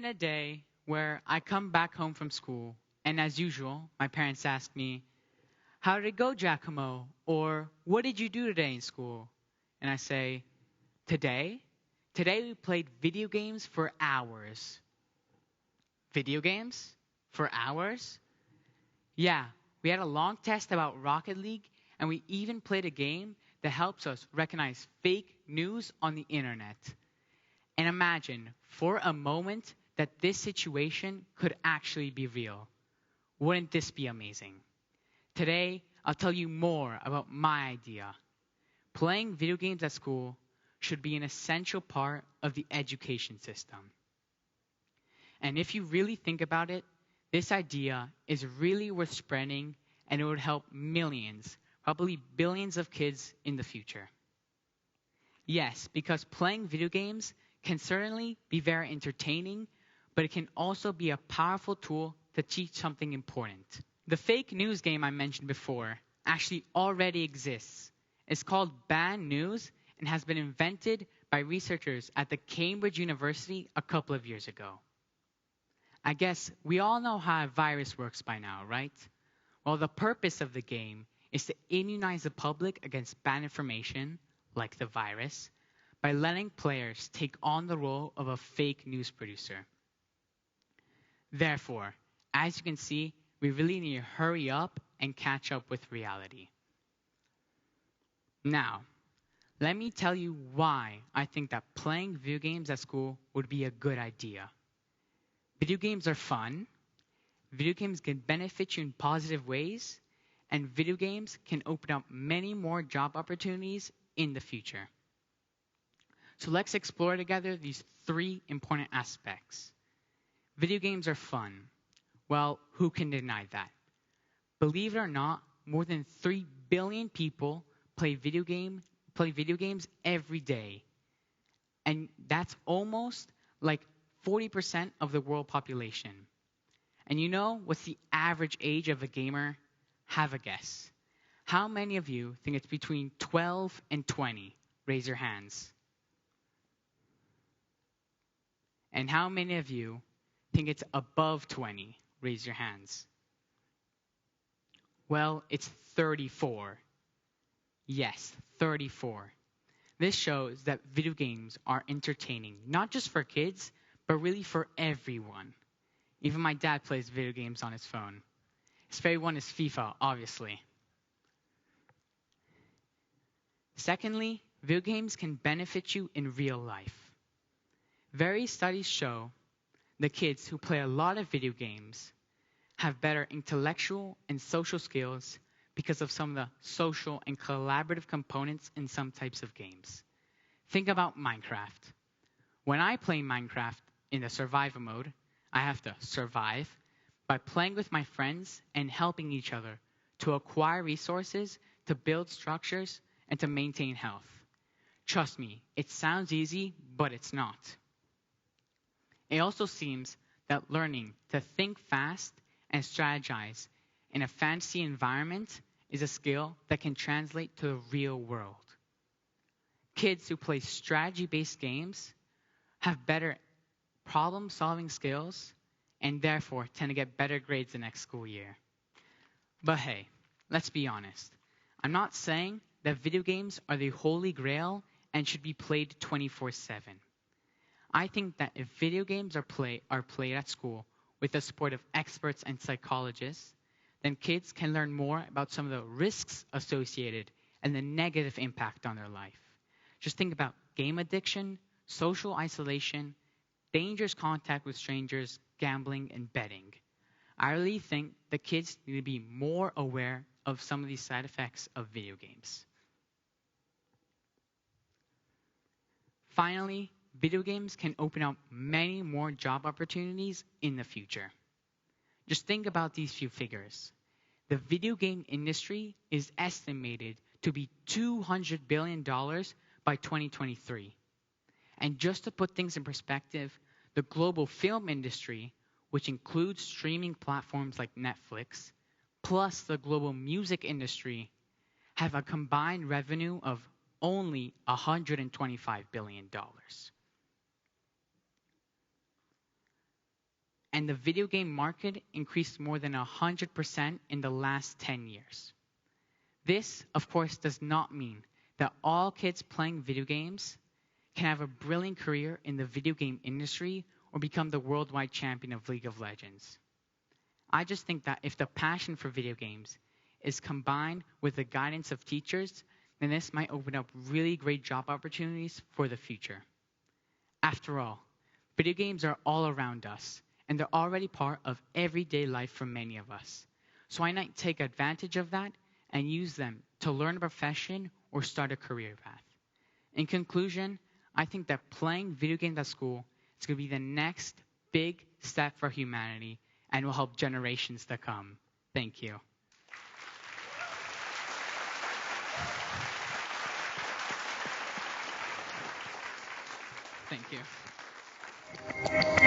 a day where I come back home from school, and as usual, my parents ask me, "How did it go, Giacomo?" Or, "What did you do today in school?" And I say, "Today? Today we played video games for hours." Video games? For hours? Yeah, we had a long test about Rocket League, and we even played a game that helps us recognize fake news on the internet. And imagine, for a moment, that this situation could actually be real. Wouldn't this be amazing? Today, I'll tell you more about my idea. Playing video games at school should be an essential part of the education system. And if you really think about it, this idea is really worth spreading, and it would help millions, probably billions of kids in the future. Yes, because playing video games can certainly be very entertaining, but it can also be a powerful tool to teach something important. The fake news game I mentioned before actually already exists. It's called Bad News and has been invented by researchers at the Cambridge University a couple of years ago. I guess we all know how a virus works by now, right? Well, the purpose of the game is to immunize the public against bad information, like the virus, by letting players take on the role of a fake news producer. Therefore, as you can see, we really need to hurry up and catch up with reality. Now, let me tell you why I think that playing video games at school would be a good idea. Video games are fun, video games can benefit you in positive ways, and video games can open up many more job opportunities in the future. So let's explore together these three important aspects. Video games are fun. Well, who can deny that? Believe it or not, more than 3 billion people play video games every day. And that's almost like 40% of the world population. And you know what's the average age of a gamer? Have a guess. How many of you think it's between 12 and 20? Raise your hands. And how many of you think it's above 20? Raise your hands. Well, it's 34. Yes, 34. This shows that video games are entertaining, not just for kids, but really for everyone. Even my dad plays video games on his phone. His favorite one is FIFA, obviously. Secondly, video games can benefit you in real life. Various studies show the kids who play a lot of video games have better intellectual and social skills because of some of the social and collaborative components in some types of games. Think about Minecraft. When I play Minecraft in the survival mode, I have to survive by playing with my friends and helping each other to acquire resources, to build structures, and to maintain health. Trust me, it sounds easy, but it's not. It also seems that learning to think fast and strategize in a fantasy environment is a skill that can translate to the real world. Kids who play strategy-based games have better problem-solving skills and therefore tend to get better grades the next school year. But hey, let's be honest. I'm not saying that video games are the holy grail and should be played 24/7. I think that if video games are played at school with the support of experts and psychologists, then kids can learn more about some of the risks associated and the negative impact on their life. Just think about game addiction, social isolation, dangerous contact with strangers, gambling, and betting. I really think the kids need to be more aware of some of these side effects of video games. Finally, video games can open up many more job opportunities in the future. Just think about these few figures. The video game industry is estimated to be $200 billion by 2023. And just to put things in perspective, the global film industry, which includes streaming platforms like Netflix, plus the global music industry, have a combined revenue of only $125 billion. and the video game market increased more than 100% in the last 10 years. This, of course, does not mean that all kids playing video games can have a brilliant career in the video game industry or become the worldwide champion of League of Legends. I just think that if the passion for video games is combined with the guidance of teachers, then this might open up really great job opportunities for the future. After all, video games are all around us, and they're already part of everyday life for many of us. So why not take advantage of that and use them to learn a profession or start a career path? In conclusion, I think that playing video games at school is going to be the next big step for humanity and will help generations to come. Thank you. Thank you.